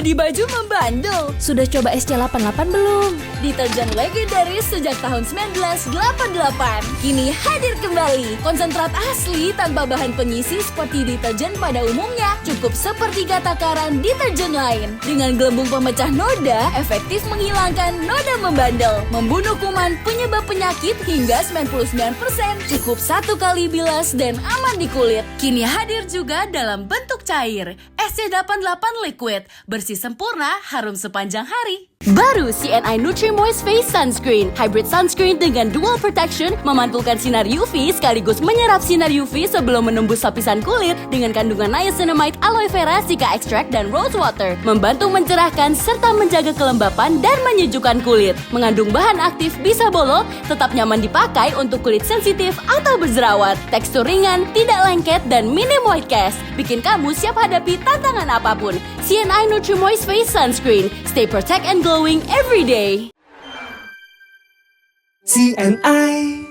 Ganti baju membandel. Sudah coba SC88 belum? Deterjen legendaris sejak tahun 1988. Kini hadir kembali. Konsentrat asli tanpa bahan pengisi seperti deterjen pada umumnya. Cukup sepertiga takaran deterjen lain. Dengan gelembung pemecah noda, efektif menghilangkan noda membandel. Membunuh kuman penyebab penyakit hingga 99%. Cukup satu kali bilas dan aman di kulit. Kini hadir juga dalam bentuk cair. SC88 Liquid. Bersih sempurna, harum sepanjang hari. Baru CNI Nutri-Moist Face Sunscreen. Hybrid sunscreen dengan dual protection memantulkan sinar UV sekaligus menyerap sinar UV sebelum menembus lapisan kulit dengan kandungan niacinamide, aloe vera, cica extract, dan rose water. Membantu mencerahkan serta menjaga kelembapan dan menyejukkan kulit. Mengandung bahan aktif bisa bolong, tetap nyaman dipakai untuk kulit sensitif atau berjerawat. Tekstur ringan, tidak lengket, dan minim white cast. Bikin kamu siap hadapi tantangan apapun. CNI Nutri-Moist Face Sunscreen. Stay protect and glowing every day. CNI.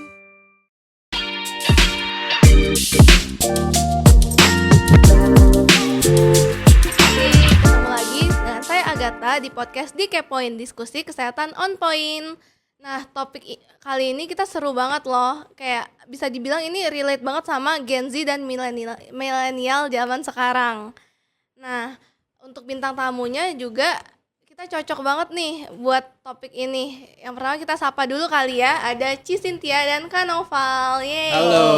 Ketemu lagi dengan saya Agatha di podcast Dikepoin, diskusi kesehatan on point. Nah, topik kali ini kita seru banget loh. Kayak bisa dibilang ini relate banget sama Gen Z dan milenial zaman sekarang. Nah, untuk bintang tamunya juga kita cocok banget nih buat topik ini. Yang pertama kita sapa dulu kali ya. Ada Ci Cynthia dan Kak Noval. Yeay. Halo.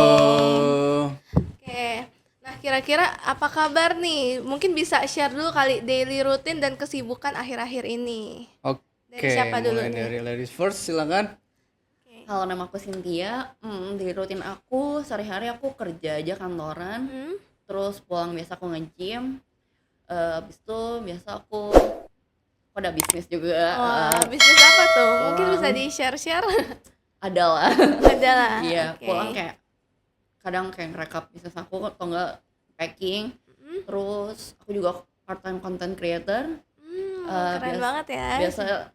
Oke. Nah, kira-kira apa kabar nih? Mungkin bisa share dulu kali daily routine dan kesibukan akhir-akhir ini. Oke, Dari siapa dulu mulai nih? dari ladies first, silakan. Halo, nama aku Cynthia. Di rutin aku sehari-hari aku kerja aja kantoran. Terus pulang biasa aku nge-gym. Habis itu biasa aku ada bisnis juga. Wah, bisnis apa tuh? Mungkin bisa di-share-share. Ada lah. Ada lah. Iya, Oke. pulang kayak kadang kayak ngerekap bisnis aku atau enggak packing. Terus aku juga part time content creator. Keren banget ya. Biasa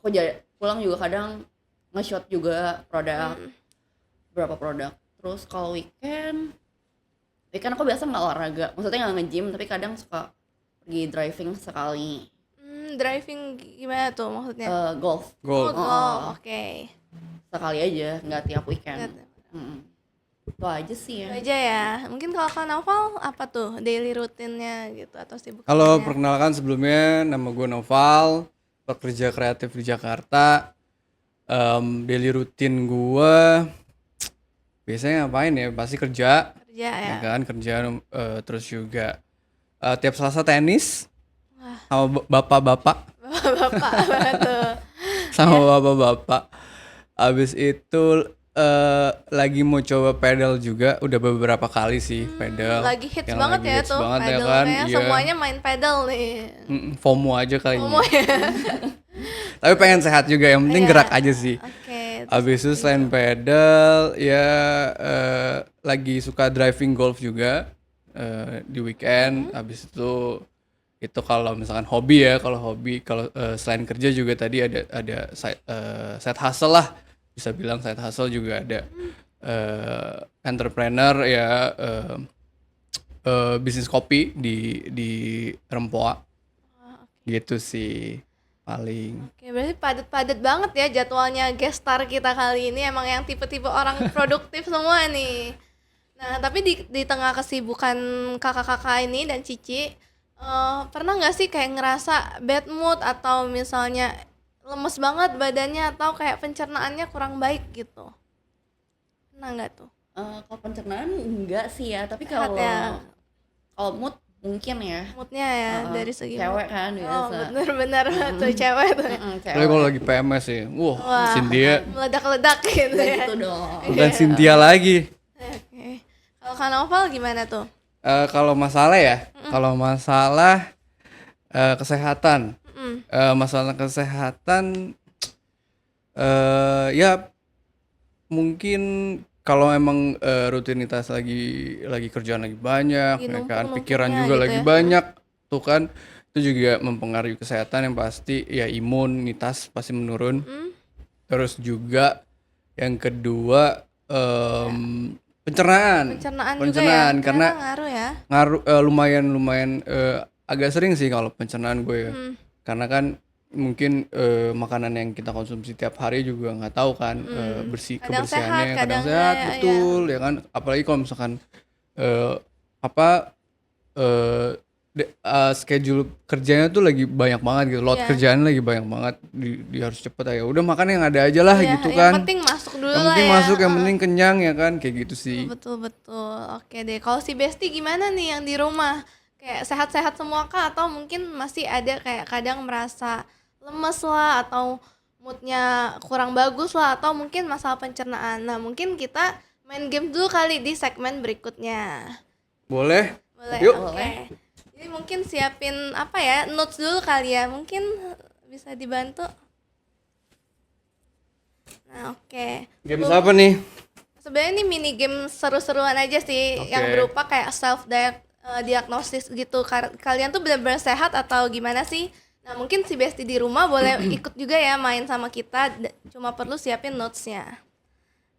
aku pulang juga kadang nge-shot juga produk. Beberapa produk. Terus kalau weekend aku biasa nggak olahraga. Maksudnya nggak nge-gym, tapi kadang suka pergi driving sekali. Driving gimana tuh maksudnya? Golf Gold. Oke. sekali aja, nggak tiap weekend. Itu aja sih ya. Itu aja ya. Mungkin kalau Kak Noval apa tuh daily rutinnya gitu atau sibukannya? Halo, perkenalkan sebelumnya nama gue Noval, pekerja kreatif di Jakarta. Daily rutin gue biasanya ngapain ya? Pasti kerja, Kerja ya. kan? Kerja, terus juga tiap Selasa tenis sama bapak-bapak. Bapak apa tuh? Sama bapak-bapak. Abis itu lagi mau coba pedal juga, udah beberapa kali sih pedal. Lagi hits Yang banget lagi ya hits tuh banget ya pedal kan? kayak Iya. semuanya main pedal nih. FOMO aja kali ini. Ngomong ya. Tapi pengen sehat juga, yang penting Iya. gerak aja sih. Oke. Abis itu selain pedal, ya lagi suka driving golf juga di weekend. Abis itu kalau misalkan hobi ya, kalau selain kerja juga tadi ada side hustle lah, bisa bilang side hustle juga ada. Entrepreneur ya, bisnis kopi di Rempoa, gitu sih paling. Oke, berarti padat-padat banget ya jadwalnya guest star kita kali ini. Emang yang tipe-tipe orang produktif semua nih. Nah, tapi di tengah kesibukan kakak-kakak ini dan Cici, pernah nggak sih kayak ngerasa bad mood atau misalnya lemes banget badannya atau kayak pencernaannya kurang baik gitu? Pernah nggak tuh? Kalau pencernaan enggak sih ya, tapi Sehat kalau ya? mood mungkin ya. Moodnya ya dari segi Cewek mood. kan Oh, biasa. bener-bener tuh cewek tuh. Apalagi kalau lagi PMS ya, Wah. Cynthia Meledak-ledak gitu Udah ya. gitu dong. bukan Cynthia lagi. Oke. Kalau Kak Noval gimana tuh? Kalau masalah ya, kalau masalah kesehatan, masalah kesehatan, ya mungkin kalau emang rutinitas lagi kerjaan lagi banyak, Lagi ya kan, numpuk-numpuknya pikiran juga gitu lagi ya. banyak, tuh kan, itu juga mempengaruhi kesehatan yang pasti, ya imunitas pasti menurun. Terus juga yang kedua pencernaan Pencernaan juga ya. karena ngaruh ya. lumayan agak sering sih kalau pencernaan gue ya. Karena kan mungkin makanan yang kita konsumsi tiap hari juga nggak tahu kan Kadang kebersihannya, sehat, kadang kadang sehat, enggak, betul ya kan. Apalagi kalau misalkan apa schedule kerjanya tuh lagi banyak banget gitu, load Iya. kerjaan lagi banyak banget, di harus cepet aja. Udah makan yang ada aja lah Iya, gitu yang kan. penting masuk dulu Yang lah penting ya. masuk, yang penting kenyang ya kan, kayak gitu sih. Betul. Oke deh. Kalau si Besti gimana nih yang di rumah? Kayak sehat-sehat semua kah atau mungkin masih ada kayak kadang merasa lemes lah atau moodnya kurang bagus lah atau mungkin masalah pencernaan. Nah, mungkin kita main game dulu kali di segmen berikutnya. Boleh? Boleh. Yuk. Oke. Jadi mungkin siapin apa ya? Notes dulu kali ya. Mungkin bisa dibantu. Nah, oke. Games apa nih? Sebenarnya ini mini game seru-seruan aja sih Oke. yang berupa kayak self diagnosis gitu. Kalian tuh benar-benar sehat atau gimana sih? Nah, mungkin si Besti di rumah boleh ikut juga ya main sama kita, cuma perlu siapin notes-nya.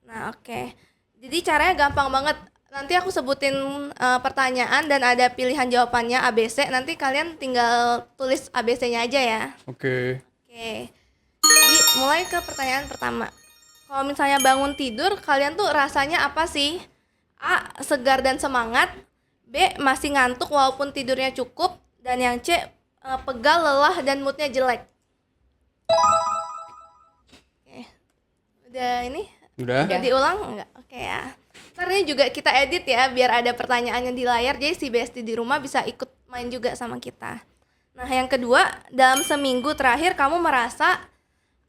Nah, oke. Jadi caranya gampang banget. Nanti aku sebutin pertanyaan dan ada pilihan jawabannya ABC. Nanti kalian tinggal tulis ABC-nya aja ya. Oke. Oke. Jadi mulai ke pertanyaan pertama. Kalau misalnya bangun tidur, kalian tuh rasanya apa sih? A. Segar dan semangat. B. Masih ngantuk walaupun tidurnya cukup. Dan yang C. Pegal, lelah, dan moodnya jelek. Oke. Udah ini? Udah? Udah diulang? Enggak? Oke ya. Ntar ini juga kita edit ya, biar ada pertanyaannya di layar. Jadi si Besti di rumah bisa ikut main juga sama kita. Nah, yang kedua, dalam seminggu terakhir kamu merasa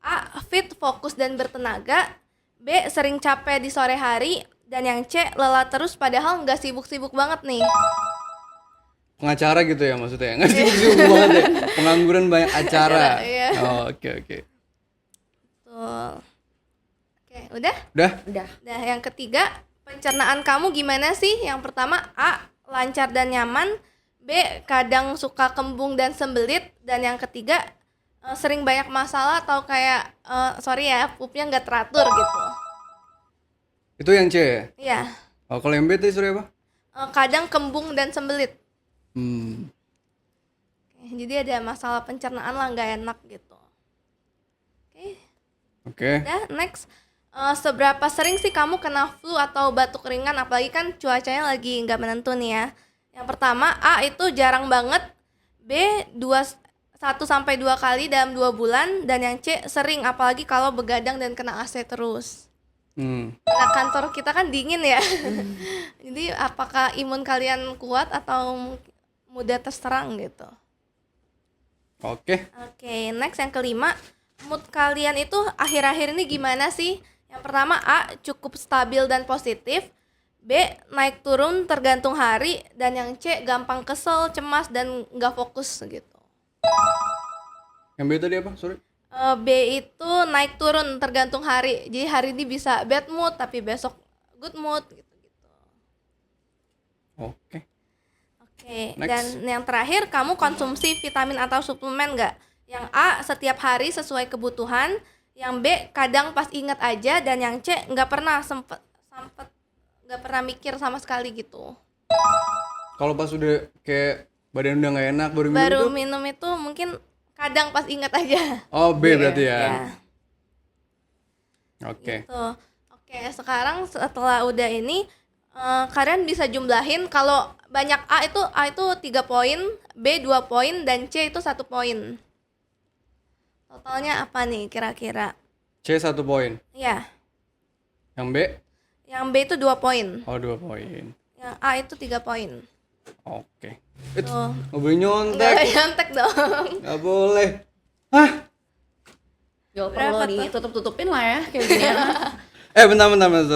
A. Fit, fokus, dan bertenaga. B. Sering capek di sore hari. Dan yang C. Lelah terus padahal nggak sibuk-sibuk banget nih. Pengacara gitu ya maksudnya? Nggak sibuk-sibuk banget ya? Pengangguran banyak acara. Iya. Oh, oke. Tuh. Oke, udah? Udah? Udah. Nah, yang ketiga, pencernaan kamu gimana sih? Yang pertama, A. Lancar dan nyaman. B. Kadang suka kembung dan sembelit. Dan yang ketiga, sering banyak masalah atau kayak, sorry ya, poopnya nggak teratur gitu. Itu yang C ya? Iya. Oh, kalau yang B tadi sorry apa? Kadang kembung dan sembelit. Oke, jadi ada masalah pencernaan lah, nggak enak gitu. Oke. Udah, next. Seberapa sering sih kamu kena flu atau batuk ringan, apalagi kan cuacanya lagi nggak menentu nih ya. Yang pertama, A itu jarang banget. B 1-2 kali dalam 2 bulan. Dan yang C sering, apalagi kalau begadang dan kena AC terus. Karena kantor kita kan dingin ya. Jadi apakah imun kalian kuat atau mudah terserang gitu. Oke. Oke, next yang kelima, mood kalian itu akhir-akhir ini gimana sih? Yang pertama, A, cukup stabil dan positif. B, naik turun tergantung hari. Dan yang C, gampang kesel, cemas, dan nggak fokus gitu. Yang B tadi apa? Sorry. B itu naik turun tergantung hari. Jadi hari ini bisa bad mood, tapi besok good mood gitu-gitu. Oke. Oke, Next. dan yang terakhir, kamu konsumsi vitamin atau suplemen nggak? Yang A, setiap hari sesuai kebutuhan. Yang B, kadang pas ingat aja. Dan yang C, nggak pernah nggak pernah mikir sama sekali gitu. Kalau pas udah kayak badan udah nggak enak baru minum Baru tuh? minum itu mungkin kadang pas ingat aja. Oh, B berarti ya. Ya, Oke. gitu. Oke, sekarang setelah udah ini, kalian bisa jumlahin kalau banyak A itu 3 poin, B 2 poin, dan C itu 1 poin. Totalnya apa nih kira-kira? C 1 poin. Ya, Yang B? yang B itu 2 poin, Oh, 2 poin. yang A itu 3 poin. Oke. Tuh. Nggak boleh Nggak nyontek. nyontek dong. Nggak boleh. Hah? Yo Berapa perlu tuh? ditutup-tutupin lah ya kayak gini. Bentar.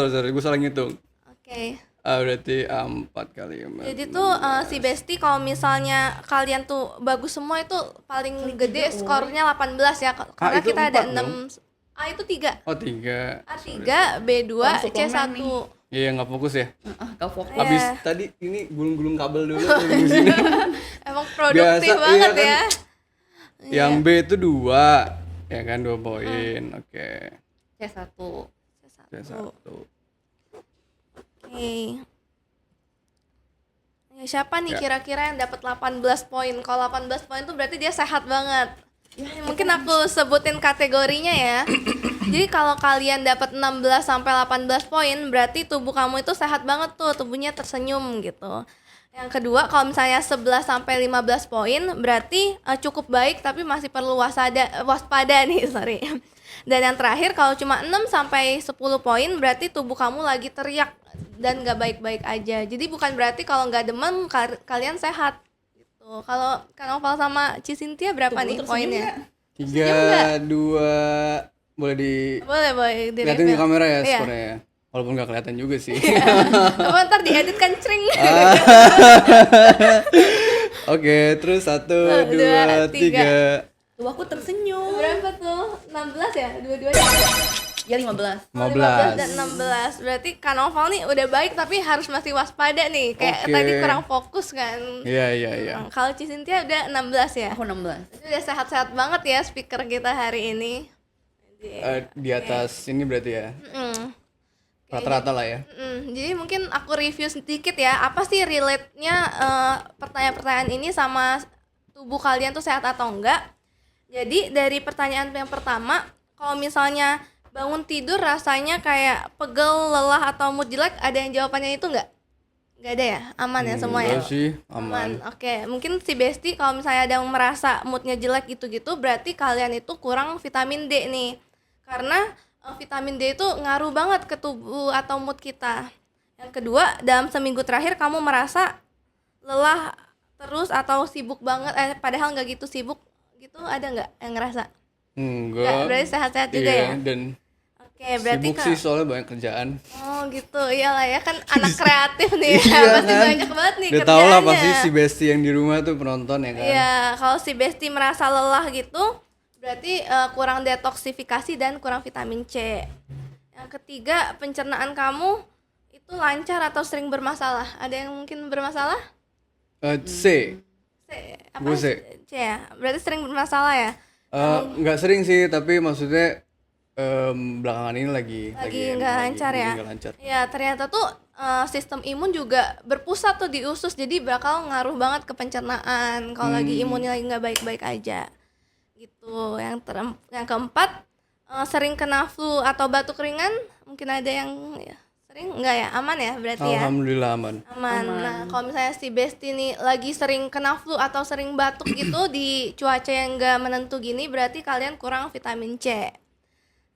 Sorry. Gue salah ngitung. Oke. Berarti 4 kali. Jadi tuh si Besti kalau misalnya kalian tuh bagus semua itu paling gede skornya 18 ya. Karena itu kita ada 4 dong. 6. A itu 3. Oh, 3. A3, B2, Langsung C1. komen nih. Iya, nggak fokus ya. Gak fokus. Iya. Abis tadi ini gulung-gulung kabel dulu di sini. Emang produktif Biasa, banget iya kan? ya. Yang B itu 2. Ya kan 2 poin. Oke. C1. C1. C1. Oke. Ya, siapa nih Ya. kira-kira yang dapat 18 poin? Kalau 18 poin tuh berarti dia sehat banget. Mungkin aku sebutin kategorinya ya. Jadi kalau kalian dapat 16 sampai 18 poin, berarti tubuh kamu itu sehat banget tuh, tubuhnya tersenyum gitu. Yang kedua, kalau misalnya 11 sampai 15 poin, berarti cukup baik tapi masih perlu waspada nih, sorry. Dan yang terakhir, kalau cuma 6 sampai 10 poin, berarti tubuh kamu lagi teriak dan gak baik-baik aja. Jadi bukan berarti kalau nggak demam kalian sehat gitu. Kalau Kak Noval sama Cisintia berapa Tubuh nih tersenyum poinnya? nggak? 3, 2, boleh Boleh di liatin ke reveal. kamera ya Iya. skornya ya. Walaupun nggak kelihatan juga sih. Apa ntar diedit kan cring. Oke, terus 1, 2, 2, 3. Tuh aku tersenyum. Berapa tuh? 16 ya? Dua-duanya? Ya 15. 15 dan 16. Berarti Kak Noval nih udah baik tapi harus masih waspada nih. Kayak Oke. tadi kurang fokus kan. Iya. Kalau Cisintia udah 16 ya? Aku 16. Itu udah sehat-sehat banget ya speaker kita hari ini. Di atas ini berarti ya. Mm. Rata-rata lah ya. Jadi mungkin aku review sedikit ya. Apa sih relate-nya pertanyaan-pertanyaan ini sama tubuh kalian tuh sehat atau enggak? Jadi dari pertanyaan yang pertama, kalau misalnya bangun tidur rasanya kayak pegel, lelah atau mood jelek, ada yang jawabannya itu enggak? Enggak ada ya? Aman ya semua ya? Enggak sih, aman. Oke, mungkin si Besti kalau misalnya ada yang merasa moodnya jelek gitu-gitu, berarti kalian itu kurang vitamin D nih. Karena vitamin D itu ngaruh banget ke tubuh atau mood kita. Yang kedua, dalam seminggu terakhir kamu merasa lelah terus atau sibuk banget, padahal nggak gitu sibuk gitu, ada nggak yang ngerasa? Enggak. Nggak, berarti sehat-sehat juga Iya, ya? dan Oke, berarti sibuk sih soalnya banyak kerjaan. Oh gitu, iyalah ya kan anak kreatif nih, Iya pasti kan? banyak banget nih Udah tau lah kerjaannya. pasti si Besti yang di rumah tuh penonton ya kan. Iya, kalau si Besti merasa lelah gitu, berarti kurang detoksifikasi dan kurang vitamin C. Yang ketiga, pencernaan kamu itu lancar atau sering bermasalah? Ada yang mungkin bermasalah? C. C, apa? Gue C. C ya, berarti sering bermasalah ya? Nggak sering sih, tapi maksudnya belakangan ini lagi Nggak lancar ya? nggak lancar. Ya, ternyata tuh sistem imun juga berpusat tuh di usus, jadi bakal ngaruh banget ke pencernaan kalau lagi imunnya lagi nggak baik-baik aja. Gitu. Yang keempat, sering kena flu atau batuk ringan, mungkin ada yang ya, sering nggak ya? Aman ya berarti ya? Alhamdulillah aman. Aman. Nah, kalau misalnya si Besti nih lagi sering kena flu atau sering batuk gitu di cuaca yang nggak menentu gini, berarti kalian kurang vitamin C.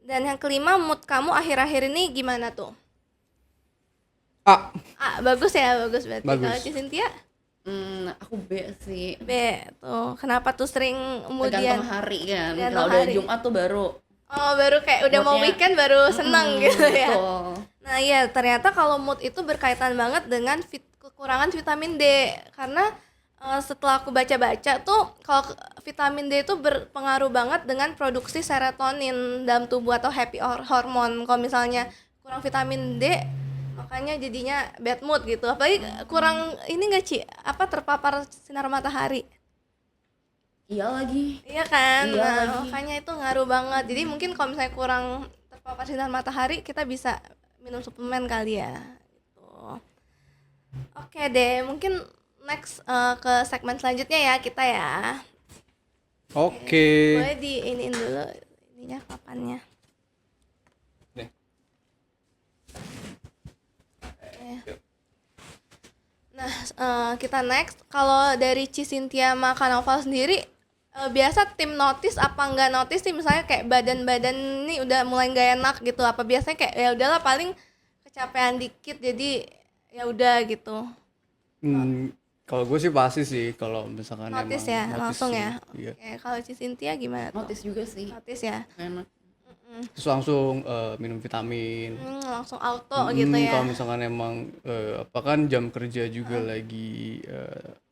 Dan yang kelima, mood kamu akhir-akhir ini gimana tuh? A. Bagus ya, bagus berarti. Bagus. Kalau Cisintia? Aku B sih. B tuh. Kenapa tuh sering kemudian? Tergantung hari kan. Tergantung Kalau udah hari. Jumat tuh baru. Oh, baru kayak udah mau Moodnya- weekend baru seneng gitu ya. Betul. Nah iya, ternyata kalau mood itu berkaitan banget dengan kekurangan vitamin D. Karena setelah aku baca-baca tuh kalau vitamin D itu berpengaruh banget dengan produksi serotonin dalam tubuh atau happy hormone. Kalau misalnya kurang vitamin D, makanya jadinya bad mood gitu. Apalagi kurang ini nggak Ci? Apa terpapar sinar matahari? Iya lagi. Iya kan? Iya Nah, lagi. makanya itu ngaruh banget. Jadi mungkin kalau misalnya kurang terpapar sinar matahari, kita bisa minum suplemen kali ya. Gitu. Oke deh, mungkin next ke segmen selanjutnya ya kita ya. Oke. Boleh diiniin dulu ininya papannya. Nih. Nah, kita next. Kalau dari Cisintia sama Kak Noval sendiri, biasa tim notice apa nggak notice sih, misalnya kayak badan-badan ini udah mulai nggak enak gitu, apa biasanya kayak ya udahlah paling kecapean dikit jadi ya udah gitu. Kalau gue sih pasti sih kalau misalkan Notice emang ya, notice langsung sih. ya. Iya. Oke, kalau Cisintia gimana tuh? Notice juga sih. Notice ya. Enak. Terus langsung minum vitamin. Langsung auto gitu ya. Kalau misalkan emang apa kan jam kerja juga lagi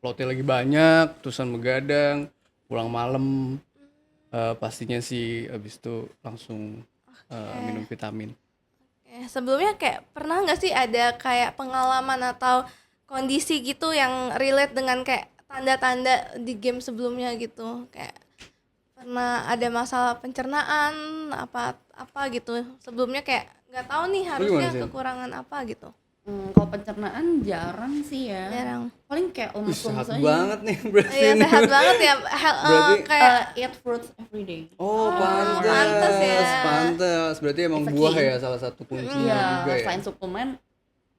loadnya lagi banyak, terusan begadang, pulang malam, pastinya sih abis itu langsung minum vitamin. Sebelumnya kayak pernah nggak sih ada kayak pengalaman atau kondisi gitu yang relate dengan kayak tanda-tanda di game sebelumnya gitu, kayak pernah ada masalah pencernaan apa gitu sebelumnya, kayak nggak tahu nih harusnya gimana sih? kekurangan apa gitu. Kalau pencernaan jarang sih ya. Jarang. Paling kayak Ih, lemas-lemas sehat aja. banget nih berarti Iya ini. sehat banget ya. Berarti Kayak Eat fruits every day. Oh, pantes. pantes ya. Pantes. Berarti emang It's a buah key. ya salah satu kuncinya Iya, juga ya. selain suplemen,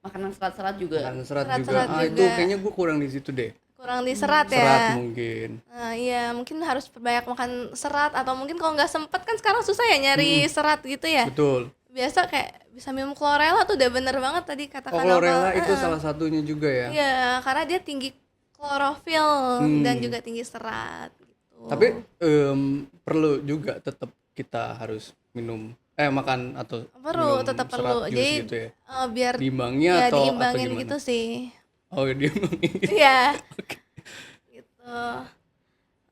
makanan serat-serat juga. Makanan serat juga. Serat-serat Ah, itu juga. kayaknya gue kurang di situ deh. kurang diserat ya. Serat mungkin. Nah, iya mungkin harus banyak makan serat atau mungkin kalau nggak sempet kan sekarang susah ya nyari serat gitu ya. Betul. Biasa kayak bisa minum chlorella tuh udah bener banget tadi katakan Oh, chlorella itu salah satunya juga ya. Iya, karena dia tinggi klorofil dan juga tinggi serat gitu. Tapi perlu juga tetap kita harus minum makan atau perlu minum tetap serat perlu. jus Jadi gitu ya. biar Diimbangnya ya atau diimbangin gimana? gitu sih. Oh, diimbangin. Iya. Gitu.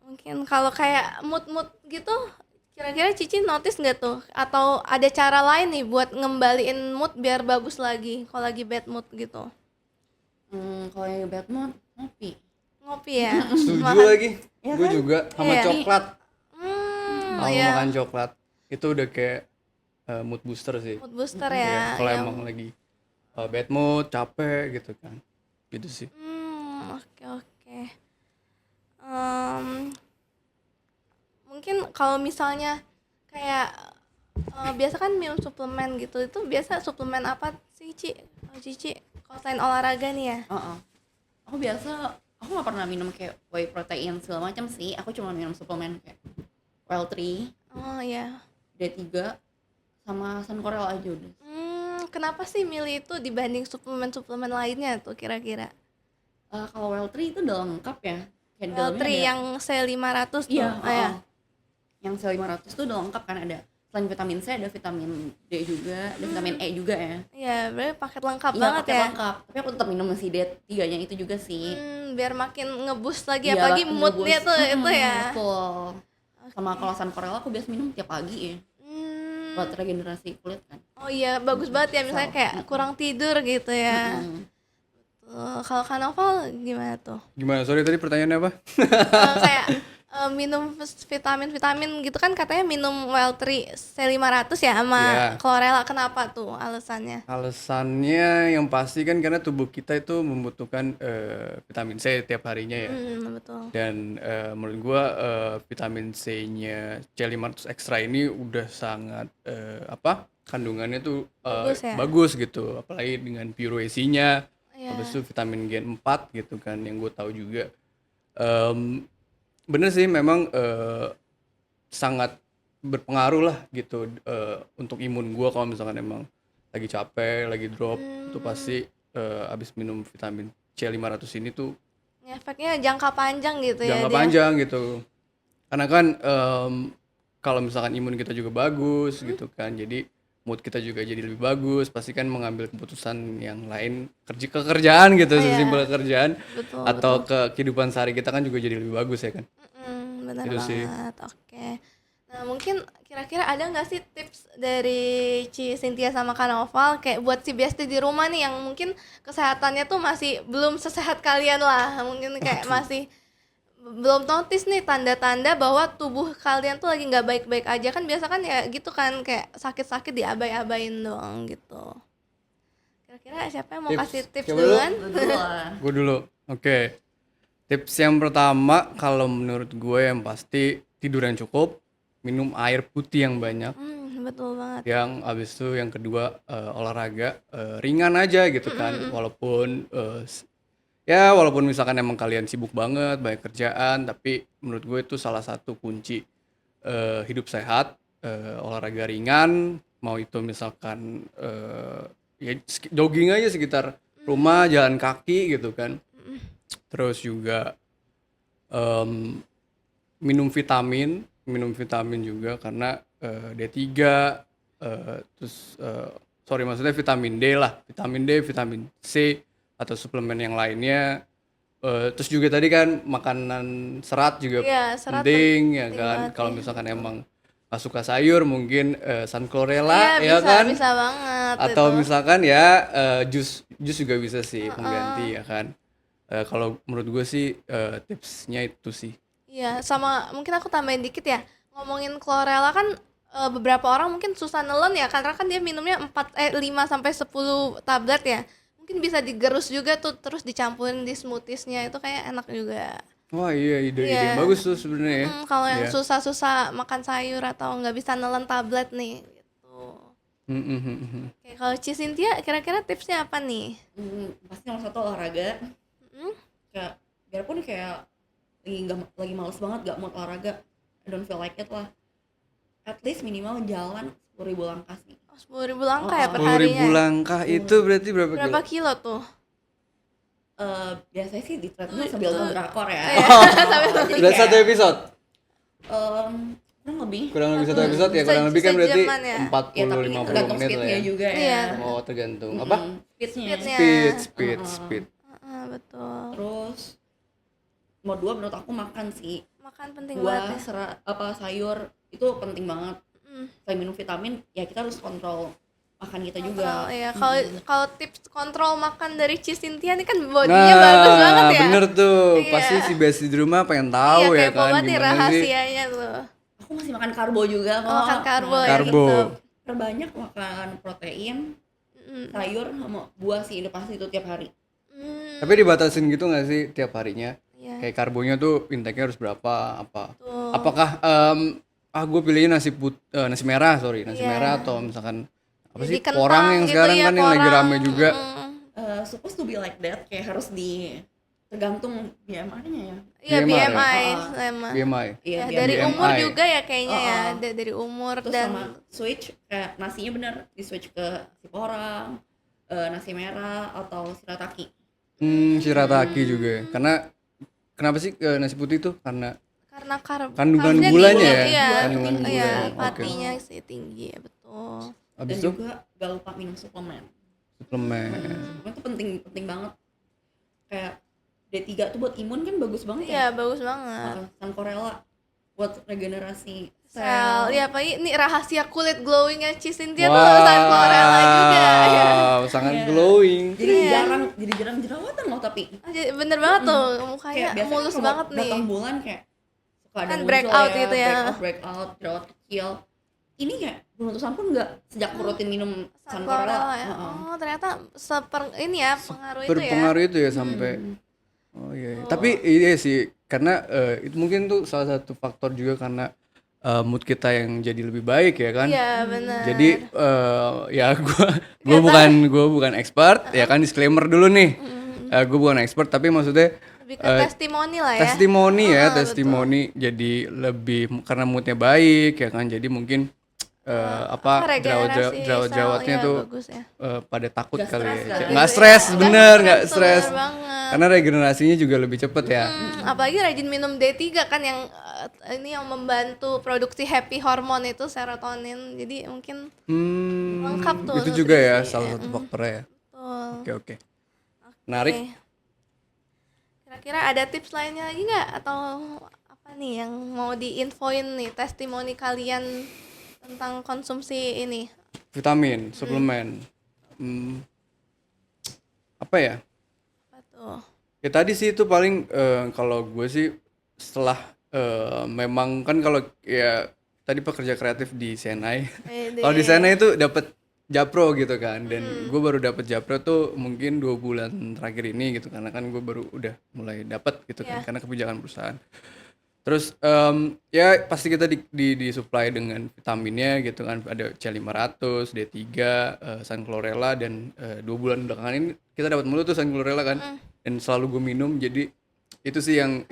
Mungkin kalau kayak mood gitu kira-kira Cici notice nggak tuh atau ada cara lain nih buat ngembaliin mood biar bagus lagi kalau lagi bad mood gitu. Kalau yang bad mood, ngopi. Ngopi ya. Setuju Makan- lagi. Iya Gue kan? juga sama Iya. coklat. Kalau iya. makan coklat itu udah kayak mood booster sih. Mood booster Iya, ya. kalau yang- emang lagi bad mood, capek gitu kan. Gitu sih. Oke. Mungkin kalau misalnya kayak biasa kan minum suplemen gitu, itu biasa suplemen apa sih Cici? Kalau selain olahraga nih ya? Aku nggak pernah minum kayak whey protein segala macam sih. Aku cuma minum suplemen kayak Well3, Oh iya. D3, sama Suncorel aja udah. Kenapa sih milih itu dibanding suplemen-suplemen lainnya tuh kira-kira? Kalau Well3 itu udah lengkap ya. Kayak di dalamnya L3 ada- yang C500 tuh. Iya, ya. yang C500 tuh udah lengkap kan, ada selain vitamin C ada vitamin D juga, ada vitamin E juga ya. Iya, berarti paket lengkap Iya, banget paket ya. lengkap. Tapi aku tetap minum si D3-nya itu juga sih. Biar makin nge-boost lagi Iya, apalagi nge-boost. moodnya tuh itu ya. Betul. Sama kalau Suncorel aku biasa minum tiap pagi ya. Hmm. Buat regenerasi kulit kan. Oh iya, bagus banget ya misalnya kayak kurang tidur gitu ya. Kalau Kanoval gimana tuh? Gimana? Sorry tadi pertanyaannya apa? Kayak minum vitamin gitu kan katanya minum Well3 C500 ya sama Iya. chlorella, kenapa tuh alasannya? Alasannya yang pasti kan karena tubuh kita itu membutuhkan vitamin C tiap harinya ya. Betul. Dan menurut gua vitamin C-nya C500 Extra ini udah sangat kandungannya tuh Bagus ya? bagus gitu, apalagi dengan PURAC-nya. Iya. Habis itu vitamin Gen 4 gitu kan yang gue tahu juga. Bener sih memang sangat berpengaruh lah gitu untuk imun gue kalau misalkan emang lagi capek, lagi drop, itu pasti abis minum vitamin C500 ini tuh Efeknya jangka panjang gitu ya jangka dia. panjang gitu. Karena kan kalau misalkan imun kita juga bagus gitu kan, jadi mood kita juga jadi lebih bagus, pasti kan mengambil keputusan yang lain, kerjaan gitu, sesimpel kerjaan Betul, atau ke kehidupan sehari kita kan juga jadi lebih bagus ya kan. Benar Itu sih. banget. Oke. Nah, mungkin kira-kira ada nggak sih tips dari Ci Cynthia sama Kanoval kayak buat si Besti di rumah nih yang mungkin kesehatannya tuh masih belum sesehat kalian lah. Mungkin kayak masih belum notice nih tanda-tanda bahwa tubuh kalian tuh lagi nggak baik-baik aja, kan biasa kan ya gitu kan, kayak sakit-sakit diabai-abain doang gitu. Kira-kira siapa yang mau Tips. kasih tips Siapa dulu? duluan? Gue dulu. Oke. Tips yang pertama kalau menurut gue yang pasti tidur yang cukup, minum air putih yang banyak. Betul banget. Yang abis itu yang kedua olahraga ringan aja gitu kan, walaupun walaupun misalkan emang kalian sibuk banget banyak kerjaan, tapi menurut gue itu salah satu kunci hidup sehat. Olahraga ringan, mau itu misalkan jogging aja sekitar rumah, jalan kaki gitu kan. Terus juga minum vitamin juga karena D3 terus maksudnya vitamin D lah, vitamin D, vitamin C atau suplemen yang lainnya. Terus juga tadi kan makanan serat juga Iya, serat penting ya penting kan. banget Kalau ya. misalkan emang nggak suka sayur mungkin Suncorella Iya, ya kan. bisa banget Atau itu. misalkan jus juga bisa sih pengganti ya kan. Kalau menurut gue sih tipsnya itu sih. Iya, sama mungkin aku tambahin dikit ya. Ngomongin chlorella kan beberapa orang mungkin susah nelen ya karena kan dia minumnya 5 sampai 10 tablet ya. Mungkin mungkin bisa digerus juga tuh terus dicampurin di smoothiesnya itu kayak enak juga. Wah iya, ide-ide Iya. yang bagus tuh sebenarnya ya. Kalau yang Iya. susah-susah makan sayur atau nggak bisa nelen tablet nih gitu. Oke, kalau Cynthia kira-kira tipsnya apa nih? Pasti nomor satu olahraga. Mm. Kayak biarpun kayak lagi males banget, gak mau olahraga, I don't feel like it lah. At least minimal jalan 10.000 langkah sih. 10.000 langkah ya per 10.000 harinya. langkah itu berarti berapa kilo? Berapa kilo tuh? Biasanya sih di treadmill sambil nonton drakor ya. Jadi Udah kayak, satu episode? kurang lebih. Kurang lebih satu episode ya, kurang lebih kan berarti sejaman ya? 40 Ya tapi 50 tergantung menit lah speednya ya. juga ya. Iya. Oh, tergantung. Apa? Speednya. Speednya. Speed. Betul. Terus nomor 2 menurut aku makan sih. Makan penting banget Buah, ya. sayur itu penting banget. Mm. Selain minum vitamin, ya kita harus kontrol makan kita juga. Kontrol, ya. Kalau tips kontrol makan dari Cynthia ini kan bodinya bagus banget ya. Bener tuh. Iya. Pasti si Besti di rumah pengen tahu Iya, ya kepo kan banget nih gimana sih. rahasianya tuh. Aku masih makan karbo juga kok. Makan karbo ya Karbo. gitu. Terbanyak makan protein, Mm. sayur sama buah sih, udah pasti itu tiap hari. Tapi dibatasin gitu nggak sih tiap harinya? Iya. Kayak karbonya tuh intake-nya harus berapa? Apa? Betul. Apakah gue pilihnya nasi merah, nasi Iya. merah atau misalkan apa Jadi sih kentang porang yang gitu sekarang ya, kan yang lagi porang. rame juga. Supposed to be like that, kayak harus tergantung BMI-nya ya. Iya, BMI. BMI Ah. emang. BMI. Ya, BMI. dari BMI. umur juga ya kayaknya ya, Oh. dari umur Terus dan sama switch, kayak nasinya bener di switch ke nasi porang, nasi merah atau shirataki. Shirataki juga ya. Karena kenapa sih nasi putih itu? Karena karena Kandungan karbnya gulanya tinggi, ya? iya, Kandungan tinggi, gula iya, ya, oke. patinya sih tinggi ya, betul. habis Dan itu juga gak lupa minum suplemen. suplemen. Suplemen itu penting banget. Kayak D3 tuh buat imun kan bagus banget Iya, ya. bagus banget. Sankorela buat regenerasi Sel, ya apa ini rahasia kulit glowingnya Cynthia tuh Wow, sunflowerella juga. Ya. sangat Iya. glowing. Jadi Iya. jarang jerawatan loh tapi. Bener banget tuh, mukanya Kayak biasanya mulus kalau banget nih. Potong bulan kayak suka ada Kan muncul breakout gitu ya. breakout, jerawat kecil. Ini kayak beruntusan pun enggak sejak aku rutin minum Sunflowerella Sankorela. ya. Heeh. Oh, ternyata ini ya pengaruh itu ya. Berpengaruh itu ya sampai oh iya. Tapi iya sih karena itu mungkin tuh salah satu faktor juga karena mood kita yang jadi lebih baik ya kan. Iya, benar. Jadi ya gue bukan expert ya kan, disclaimer dulu nih. Gue bukan expert tapi maksudnya lebih ke testimoni lah ya. testimoni ya, betul. testimoni jadi lebih karena moodnya baik ya kan. Jadi mungkin regenerasi jerawat-jerawatnya sel, tuh iya, bagus ya. pada takut Nggak kali stres ya. lah. Nggak stres, bener nggak Betul, stres. bener banget. Karena regenerasinya juga lebih cepet ya. Apalagi rajin minum D3 kan yang ini yang membantu produksi happy hormone itu serotonin. Jadi mungkin lengkap tuh Itu juga ya nutrisi. salah satu faktornya ya. betul. Oke. Menarik. Oke. Kira-kira ada tips lainnya lagi nggak atau apa nih yang mau diinfoin nih testimoni kalian tentang konsumsi ini? Vitamin, suplemen. Apa ya? Apa tuh? Ya tadi sih itu paling kalau gue sih setelah memang kan kalau ya tadi pekerja kreatif di Senai. Kalau di Senai itu dapat Japro gitu kan, dan gue baru dapat Japro tuh mungkin 2 bulan terakhir ini gitu, karena kan gue baru udah mulai dapat gitu kan, karena kebijakan perusahaan. Terus ya pasti kita disuplai dengan vitaminnya gitu kan, ada C500, D3, Sunflowerella, dan 2 bulan belakangan ini kita dapat mulu tuh Sunflowerella kan, dan selalu gue minum. Jadi itu sih yang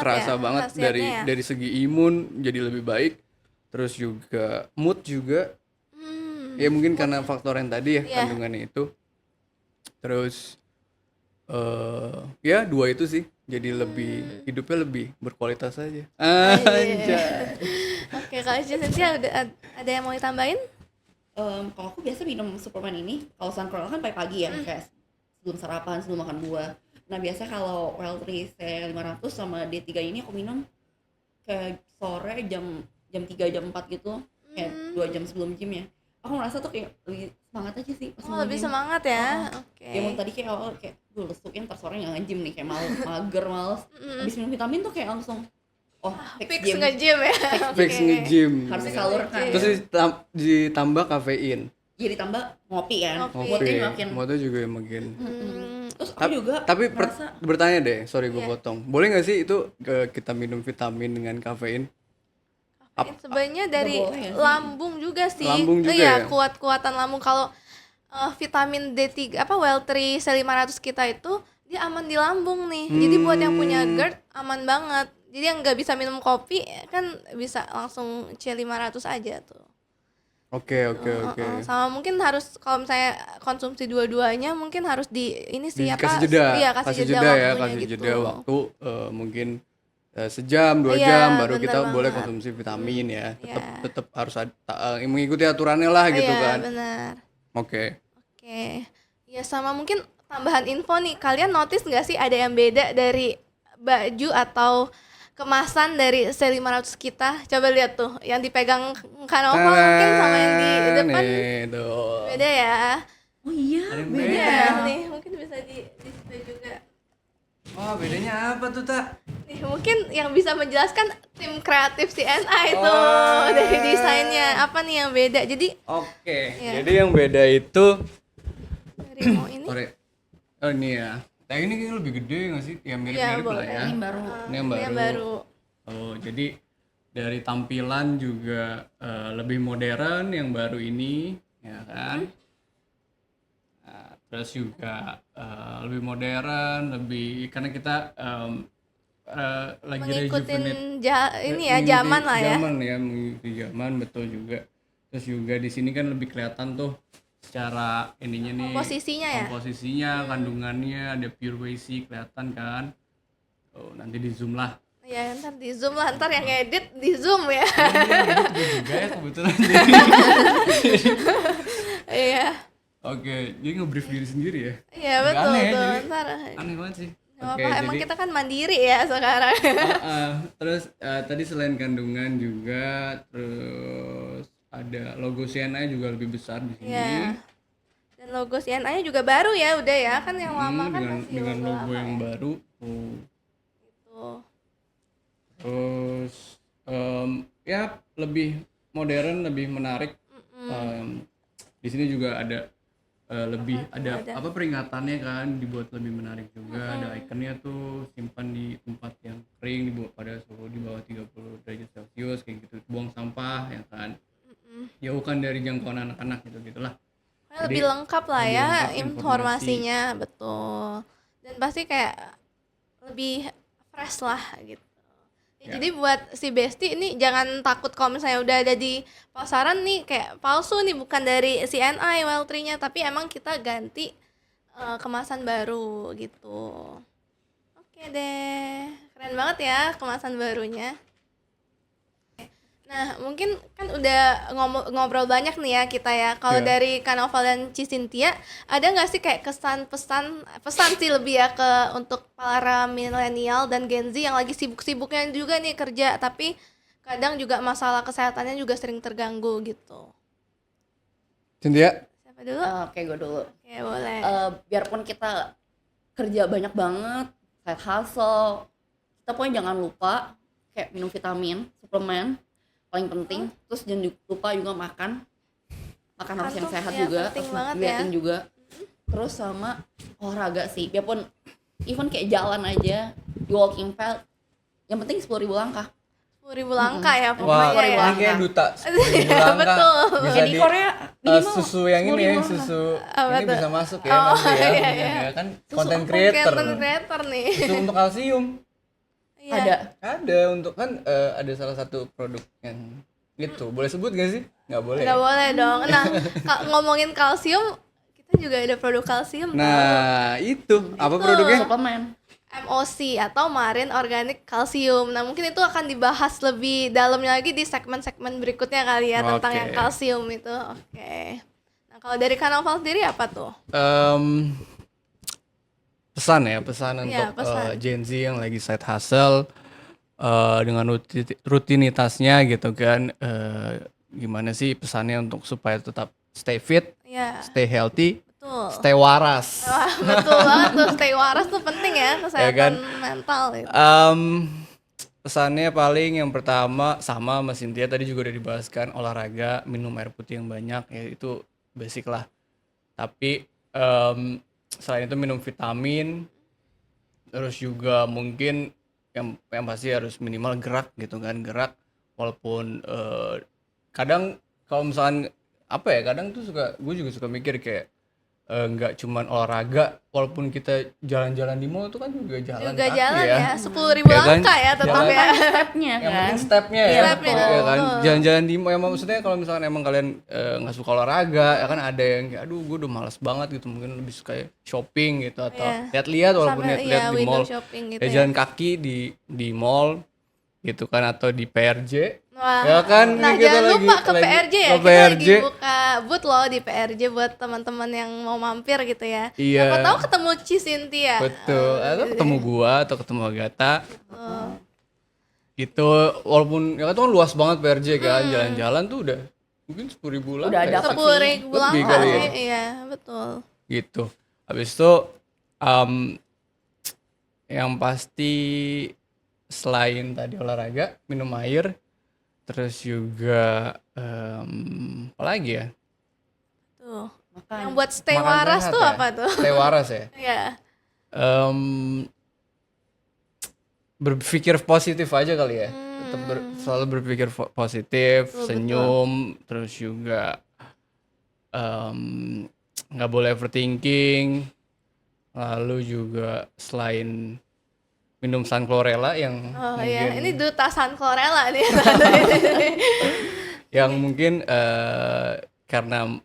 kerasa banget khasiatnya ya. dari segi imun jadi lebih baik, terus juga mood juga. Ya mungkin karena faktor yang tadi ya, kandungannya itu. Terus ya 2 itu sih, jadi lebih hidupnya lebih berkualitas aja. Anjay. Oke, kalau Cynthia ada yang mau ditambahin? Kalau aku biasa minum suplemen ini, kalau Sunflower kan pagi-pagi ya, kayak sebelum sarapan, sebelum makan buah. Nah biasa kalau Well3 C500 sama D3 ini aku minum kayak sore jam 3 jam 4 gitu, kayak 2 jam sebelum gym ya. Aku merasa tuh kayak lebih semangat aja sih pas mau Lebih gym. semangat ya. Oke. Ya mau tadi kayak awal kayak lesuknya ntar sore nggak nge-gym nih, kayak mager males. Habis minum vitamin tuh kayak langsung Fix nge-gym ya. Fix nge-gym. Harus salur kan. Terus ditambah kafein jadi tambah ngopi kan. Ngopi. Moodnya makin. Moodnya juga makin. Terus aku juga Tapi merasa bertanya deh, sorry gue potong. Boleh nggak sih itu kita minum vitamin dengan kafein? Sebenarnya dari boleh ya sih. lambung juga sih. Lambung juga Iya, ya? kuat-kuatan lambung. Kalau vitamin D3 Well3 C500 kita itu dia aman di lambung nih. Jadi buat yang punya GERD aman banget. Jadi yang nggak bisa minum kopi kan bisa langsung C500 aja tuh. Oke. Sama mungkin harus kalau misalnya konsumsi dua-duanya mungkin harus di ini sih Kasih jeda. Iya, kasih jeda waktunya kasih gitu. jeda waktu mungkin sejam 2 Iya, jam baru bener kita boleh banget. konsumsi vitamin ya. Iya. Tetap harus mengikuti aturannya lah gitu Iya, kan. benar. Oke. Oke. Ya sama mungkin tambahan info nih. Kalian notice nggak sih ada yang beda dari baju atau kemasan dari C500 kita? Coba lihat tuh, yang dipegang Kanova mungkin sama yang di depan Nih, tuh. beda ya. oh iya, Ada yang beda. Beda beda. ya. Nih, mungkin bisa di display juga. Oh, bedanya apa tuh, Tak? Nih, mungkin yang bisa menjelaskan tim kreatif CNI Oh. tuh dari desainnya. Apa nih yang beda? Jadi Oke. Iya. Jadi yang beda itu dari mau ini sorry. Oh, ini ya. Yang ini kayaknya lebih gede nggak sih? Ya mirip-mirip lah boleh. ya. Ini baru. Ini yang baru. yang baru. Oh, jadi dari tampilan juga lebih modern yang baru ini, ya kan? Nah, terus juga lebih modern, lebih karena kita lagi Mengikutin rejuvenate ini ya zaman lah ya. Zaman ya, mengikuti zaman betul juga. Terus juga di sini kan lebih kelihatan tuh secara ininya nih. Komposisinya ya? Komposisinya, kandungannya, ada pure whey kelihatan kan. Oh, nanti di zoom lah. Ya ntar di zoom lah, ntar yang edit di zoom ya. Gue juga ya kebetulan. Iya. Oke, jadi nge-brief diri sendiri ya. Iya Nggak betul aneh, tuh. jadi Ntar aneh banget sih. nggak Oke, apa-apa, emang jadi kita kan mandiri ya sekarang. terus tadi selain kandungan juga, terus ada logo CNI juga lebih besar di sini. Iya. Dan logo CNI-nya juga baru ya, udah ya kan yang lama kan masih dengan logo lama yang ya. baru. Oh. Tuh. Terus ya lebih modern, lebih menarik. Di sini juga ada lebih ada apa peringatannya kan, dibuat lebih menarik juga. Ada ikonnya tuh, simpan di tempat yang kering, dibuat pada suhu di bawah 30 derajat Celcius kayak gitu. Buang sampah ya kan. Jauhkan dari jangkauan anak-anak gitu gitulah. Kayak lebih lengkap lah lebih ya lengkap informasinya, betul. Dan pasti kayak lebih fresh lah gitu. Ya. Jadi buat si Besti ini jangan takut kalau misalnya udah ada di pasaran nih kayak palsu nih, bukan dari CNI Well3-nya, tapi emang kita ganti kemasan baru gitu. Oke deh, keren banget ya kemasan barunya. Nah, mungkin kan udah ngobrol banyak nih ya kita ya. Kalau Iya. dari Kanoval dan Cisintia, ada nggak sih kayak pesan sih lebih ya ke untuk para milenial dan Gen Z yang lagi sibuk-sibuknya juga nih kerja, tapi kadang juga masalah kesehatannya juga sering terganggu gitu. Cynthia? Siapa dulu? Oke, gue dulu. Oke, boleh. Biarpun kita kerja banyak banget, side hustle, kita pokoknya jangan lupa kayak minum vitamin, suplemen paling penting. Terus jangan lupa juga makan harus yang tuh, sehat ya, juga, penting terus banget diliatin ya. juga. Terus sama olahraga sih, biarpun even kayak jalan aja di walking path, yang penting 10.000 langkah. 10.000 langkah ya Wah, pokoknya ya. ini kayak duta. Iya, betul. Bisa Kayak di Korea minimal susu yang ini ya, 10.000 langkah. susu Apa ini tuh? bisa masuk ya, Oh, nanti ya. iya, iya. Ya kan content creator. Content creator nih. Susu untuk kalsium. Iya. Ada Untuk kan ada salah satu produk yang itu. Boleh sebut gak sih? Nggak boleh. Nggak boleh dong. Nah, ngomongin kalsium, kita juga ada produk kalsium. Nah, itu apa produknya? suplemen. MOC atau Marine Organic Calcium. Nah, mungkin itu akan dibahas lebih dalamnya lagi di segmen-segmen berikutnya kali ya tentang Oke. yang kalsium itu. Oke. Nah, kalau dari Kanoval sendiri apa tuh? Pesan Iya, untuk pesan. Gen Z yang lagi side hustle dengan rutinitasnya gitu kan. Gimana sih pesannya untuk supaya tetap stay fit, Ya, stay healthy, betul. stay waras. Wah, betul banget tuh, stay waras tuh penting ya kesehatan kan? mental itu. Pesannya paling yang pertama sama Mas Cynthia tadi juga udah dibahas kan, olahraga, minum air putih yang banyak, ya itu basic lah. Tapi selain itu minum vitamin, terus juga mungkin yang pasti harus minimal gerak gitu kan, gerak walaupun kadang kalau misalkan apa ya, kadang tuh gue juga suka mikir kayak nggak cuman olahraga, walaupun kita jalan-jalan di mall itu kan juga jalan Juga kaki jalan ya. ya 10.000 Ya kan? langkah ya tetap Jalan ya. Stepnya Yang kan. penting stepnya ya, Stepnya, ya kan. betul. Jalan-jalan di mall, emang maksudnya kalau misalkan emang kalian nggak suka olahraga, ya kan ada yang kayak aduh gue udah malas banget gitu, mungkin lebih suka shopping gitu atau Iya. lihat-lihat walaupun Sampai lihat-lihat di window mall, shopping gitu ya ya. jalan kaki di mall gitu kan, atau di PRJ. Wah. Ya kan, Nah, kita jangan lagi- lupa ke lagi- PRJ ya. ke Kita PRJ. lagi buka booth loh di PRJ buat teman-teman yang mau mampir gitu ya. Iya. Siapa tahu ketemu Cisintia. Betul, atau ketemu gua atau ketemu Agatha. Gitu, walaupun ya kan itu kan luas banget PRJ kan, jalan-jalan tuh udah mungkin 10.000 lah. Udah ada kayak 10.000 Lebih langkah kali ya. sih. Iya, betul. Gitu. Habis itu yang pasti selain tadi olahraga, minum air, terus juga apa lagi ya? Tuh. Makan. Yang buat stay Makan waras sehat tuh ya. apa tuh? Stay waras ya. Iya. Em, berpikir positif aja kali ya. Tetap selalu berpikir positif, Betul, senyum, terus juga nggak boleh overthinking. Lalu juga selain minum sun chlorella yang Oh mungkin iya, ini duta Sun Chlorella nih. yang mungkin karena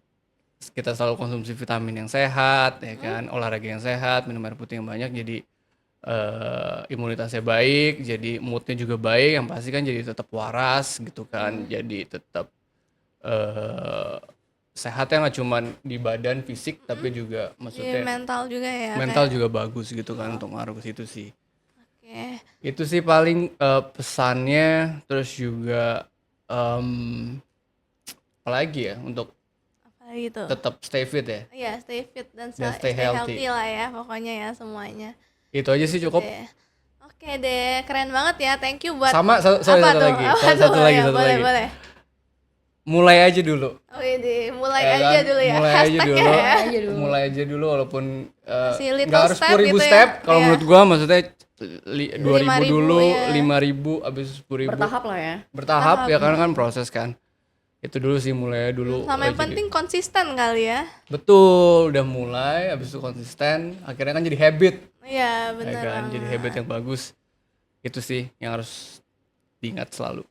kita selalu konsumsi vitamin yang sehat ya kan, olahraga yang sehat, minum air putih yang banyak, jadi imunitasnya baik, jadi moodnya juga baik, yang pasti kan jadi tetap waras gitu kan, jadi tetap sehatnya nggak cuman di badan fisik tapi juga Iya, maksudnya mental juga ya. mental juga bagus gitu kan, untuk ngaruh ke situ sih. Oke. Itu sih paling pesannya. Terus juga apalagi ya, untuk Apa gitu? tetap stay fit ya. Iya, stay fit dan stay stay healthy. healthy lah ya pokoknya ya semuanya. Itu aja sih cukup. Deh. Oke deh, keren banget ya. Thank you buat Sama sorry, apa satu tuh? lagi. Apa Satu tuh? lagi, Ya, satu boleh, lagi. boleh. Mulai aja dulu. Oh ini mulai Ya aja kan? dulu ya. Mulai aja Hashtagnya dulu. ya. Aja dulu. Mulai aja dulu walaupun Masih little nggak harus step 10.000 gitu ya. step. Kalau Iya. menurut gua maksudnya 2.000 5.000 dulu, ya. 5.000 habis 10.000. Bertahap lah ya. Bertahap ya, karena kan proses kan. Itu dulu sih, mulai dulu. Sama yang Jadi- penting konsisten kali ya. Betul, udah mulai, habis itu konsisten, akhirnya kan jadi habit, Iya, ya benar. kan? Jadi habit yang bagus. Itu sih yang harus diingat selalu.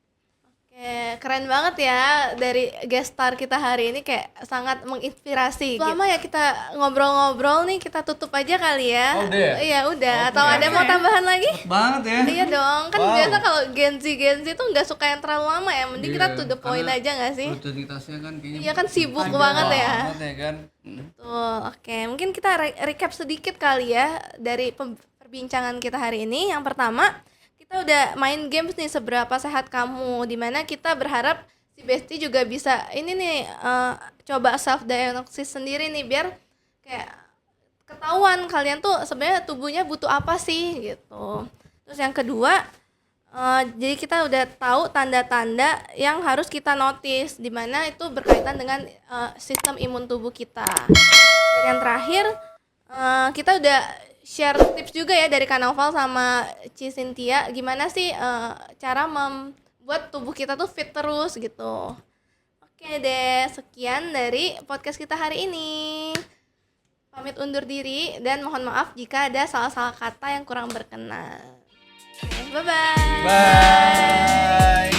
Oke, keren banget ya dari guest star kita hari ini, kayak sangat menginspirasi. Lama ya kita ngobrol-ngobrol nih, kita tutup aja kali ya. Oh, udah ya? Iya, udah. Oke. Atau ada mau tambahan lagi? Banget ya. Iya dong, kan Wow. biasa kalau Gen Z tuh nggak suka yang terlalu lama ya, mending kita Iya, to the point karena aja nggak sih? Rutinitasnya kan kayaknya Iya kan sibuk sibuk banget ya. banget ya kan. Betul, oke. Mungkin kita recap sedikit kali ya dari perbincangan kita hari ini. Yang pertama, kita udah main games nih, seberapa sehat kamu, dimana kita berharap si Besti juga bisa ini nih coba self diagnosis sendiri nih, biar kayak ketahuan kalian tuh sebenarnya tubuhnya butuh apa sih gitu. Terus yang kedua, jadi kita udah tahu tanda-tanda yang harus kita notice, dimana itu berkaitan dengan sistem imun tubuh kita. Dan yang terakhir, kita udah share tips juga ya dari Kak Naufal sama Cisintia, gimana sih cara membuat tubuh kita tuh fit terus gitu. Oke deh, sekian dari podcast kita hari ini. Pamit undur diri dan mohon maaf jika ada salah-salah kata yang kurang berkenan. Oke, bye-bye. Bye.